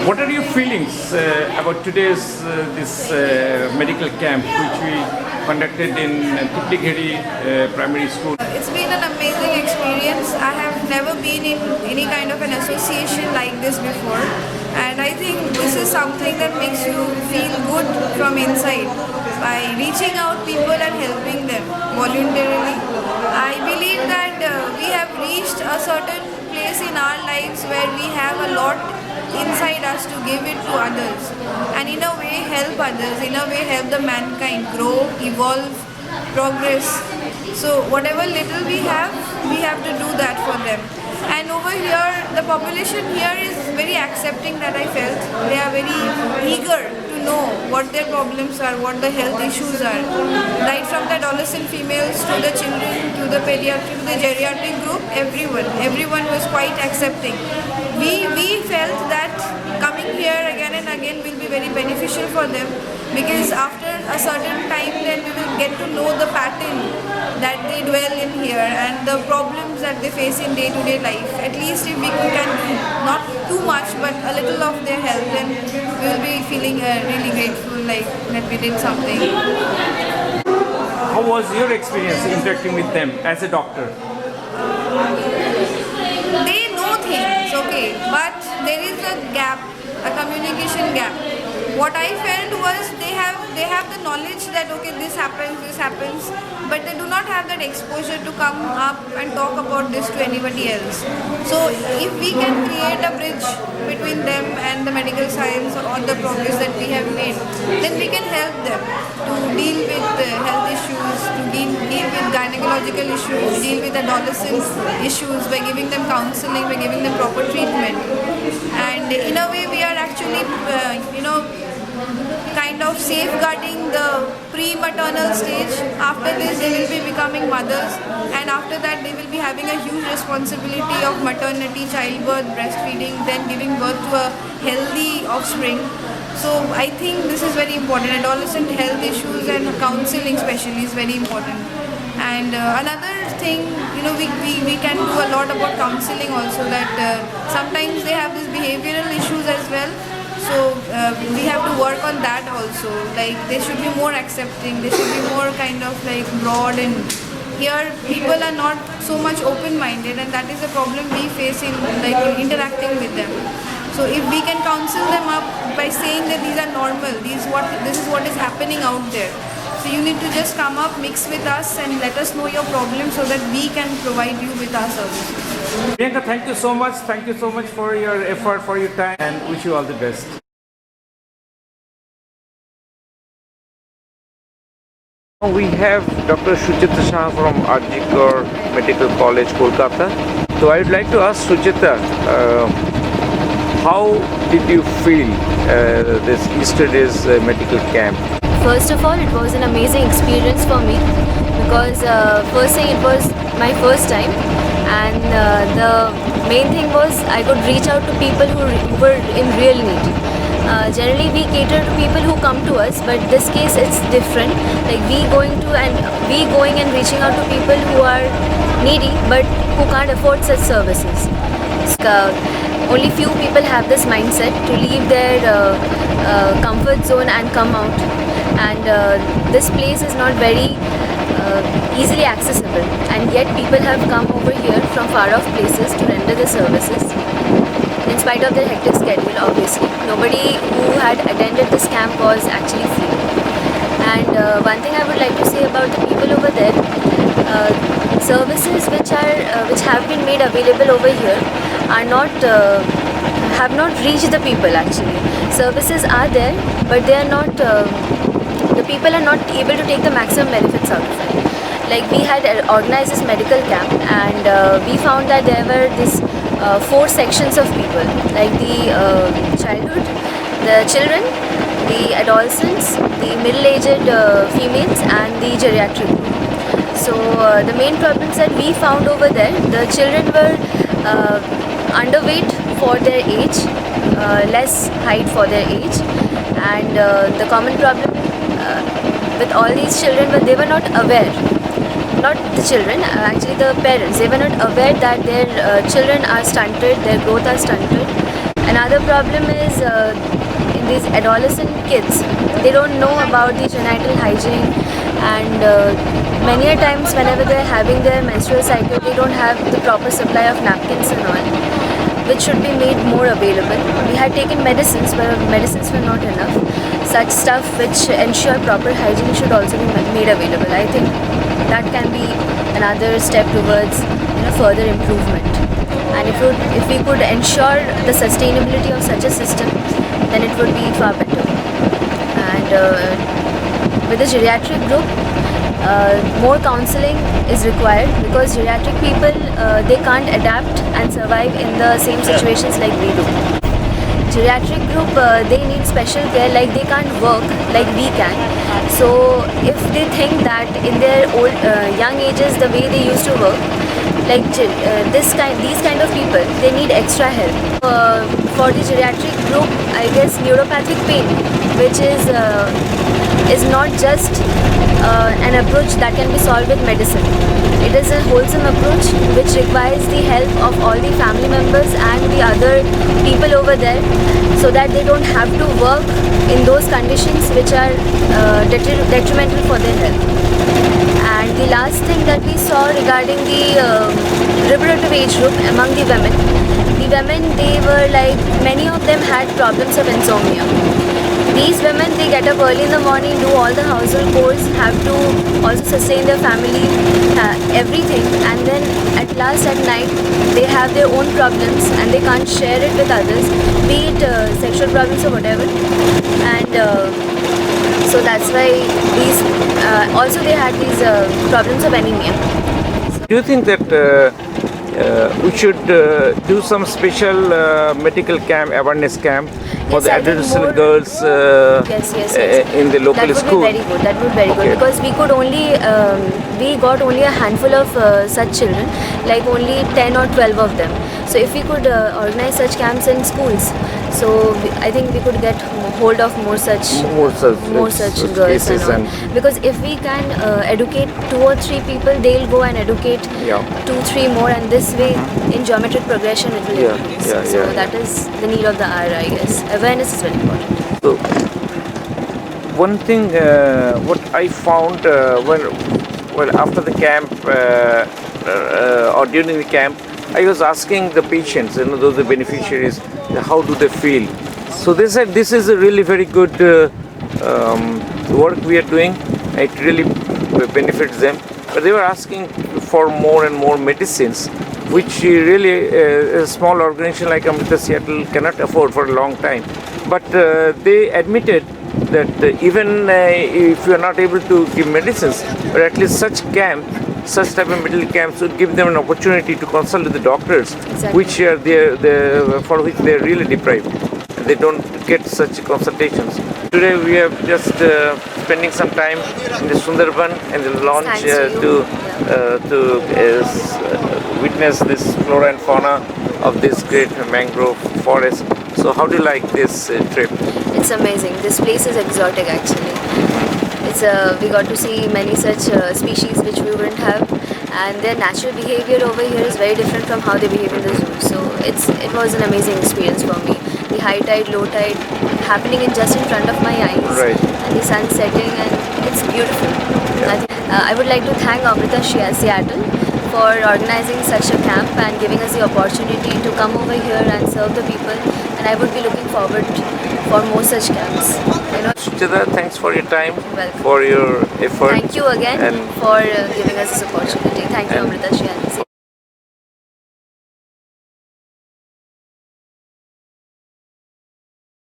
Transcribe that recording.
What are your feelings about today's this medical camp which we conducted in Tipligiri Primary School? It's been an amazing experience. I have never been in any kind of an association like this before, and I think this is something that makes you feel good from inside by reaching out people and helping them voluntarily. I believe that we have reached a certain place in our lives where we have a lot inside us to give it to others, and in a way help others, in a way help the mankind grow, evolve, progress. So whatever little we have to do that for them. And over here, the population here is very accepting, that I felt. They are very eager to know what their problems are, what the health issues are. Right from the adolescent females to the children, to the pediatric, to the geriatric group, everyone was quite accepting. We felt that coming here again and again will be very beneficial for them, because after a certain time then we will get to know the pattern that they dwell in here and the problems that they face in day-to-day life. At least if we can do not too much but a little of their help, then we will be feeling really grateful, like that we did something. How was your experience interacting with them as a doctor? They know things, okay, but there is a gap, a communication gap. What I felt was they have the knowledge that okay, this happens, but they do not have that exposure to come up and talk about this to anybody else. So if we can create a bridge between them and the medical science or the progress that we have made, then we can help them to deal with health issues, to deal with gynecological issues, deal with adolescent issues by giving them counseling, by giving them proper treatment. And in a way we are actually kind of safeguarding the pre-maternal stage. After this they will be becoming mothers, and after that they will be having a huge responsibility of maternity, childbirth, breastfeeding, then giving birth to a healthy offspring. So I think this is very important. Adolescent health issues and counseling especially is very important. And another thing, we can do a lot about counseling also, that sometimes they have these behavioral issues as well. So we have to work on that also. Like they should be more accepting, they should be more kind of like broad, and here people are not so much open-minded, and that is a problem we face in interacting with them. So if we can counsel them up by saying that these are normal, this is what is happening out there. So you need to just come up, mix with us and let us know your problem so that we can provide you with our services. Priyanka, thank you so much. Thank you so much for your effort, for your time, and wish you all the best. We have Dr. Suchita Shah from Arjikar Medical College, Kolkata. So I would like to ask Suchita, how did you feel this yesterday's medical camp? First of all, it was an amazing experience for me, because first thing, it was my first time, and the main thing was I could reach out to people who were in real need. Generally we cater to people who come to us, but this case it's different. Like we going and reaching out to people who are needy but who can't afford such services. Only few people have this mindset to leave their comfort zone and come out, and this place is not very easily accessible, and yet people have come over here from far off places to render the services in spite of their hectic schedule. Obviously nobody who had attended this camp was actually free. And one thing I would like to say about the people over there, services which have been made available over here are not have not reached the people actually. Services are there, but they are not the people are not able to take the maximum benefits out of it. Like we had organized this medical camp, and we found that there were these 4 sections of people, like the childhood, the children, the adolescents, the middle-aged females, and the geriatric group. So the main problems that we found over there, the children were underweight for their age, less height for their age, and the common problem with all these children was they were not aware, not the children, actually the parents, they were not aware that their children are stunted, their growth are stunted. Another problem is in these adolescent kids, they don't know about the genital hygiene, and many a times whenever they're having their menstrual cycle, they don't have the proper supply of napkins and all, which should be made more available. We had taken medicines, but medicines were not enough. Such stuff which ensure proper hygiene should also be made available. I think that can be another step towards further improvement. And if we could ensure the sustainability of such a system, then it would be far better. And with the geriatric group, more counseling is required, because geriatric people they can't adapt and survive in the same situations like we do. Geriatric group, they need special care, like they can't work like we can. So if they think that in their young ages the way they used to work, like these kind of people, they need extra help. For the geriatric group, I guess neuropathic pain, which is not just an approach that can be solved with medicine. It is a wholesome approach which requires the help of all the family members and the other people over there, so that they don't have to work in those conditions which are detrimental for their health. And the last thing that we saw regarding the reproductive age group among the women, they were like, many of them had problems of insomnia. These women, they get up early in the morning, do all the household chores, have to also sustain their family, everything, and then at last at night they have their own problems and they can't share it with others, be it sexual problems or whatever. And so that's why these also they had these problems of anemia. Do you think that we should do some special medical camp, awareness camp for Yes, the I think adolescent more- girls Yes. in the local That would school? be very good. That would be very Okay. good, because we could only we got only a handful of such children, like only 10 or 12 of them. So if we could organize such camps in schools, so I think we could get hold of more such girls cases and all. and Because if we can educate 2 or 3 people, they'll go and educate Yeah. 2-3 more, and this way in geometric progression it will Yeah, increase. yeah, So yeah. that is the need of the hour, I guess. Awareness is very important. So, one thing what I found when after the camp or during the camp, I was asking the patients, those the beneficiaries, how do they feel? So they said this is a really very good work we are doing. It really benefits them. But they were asking for more and more medicines, which really a small organization like Amrita-Seattle cannot afford for a long time. But they admitted that even if you are not able to give medicines, but at least such type of medical camps would give them an opportunity to consult with the doctors, Exactly. which are for which they are really deprived. They don't get such consultations. Today we have just spending some time in the Sundarban and the launch Thanks to you. to witness this flora and fauna of this great mangrove forest. So how do you like this trip? It's amazing. This place is exotic actually. We got to see many such species which we wouldn't have, and their natural behavior over here is very different from how they behave in the zoo. So it was an amazing experience for me. The high tide, low tide happening just in front of my eyes, Right. and the sun setting, and it's beautiful. I would like to thank Amrita-Seattle for organizing such a camp and giving us the opportunity to come over here and serve the people, and I would be looking forward for more such camps. Suchita, thanks for your time, Welcome. for your effort. Thank you again And for giving us this opportunity. Thank you, and- Amrita-Seattle.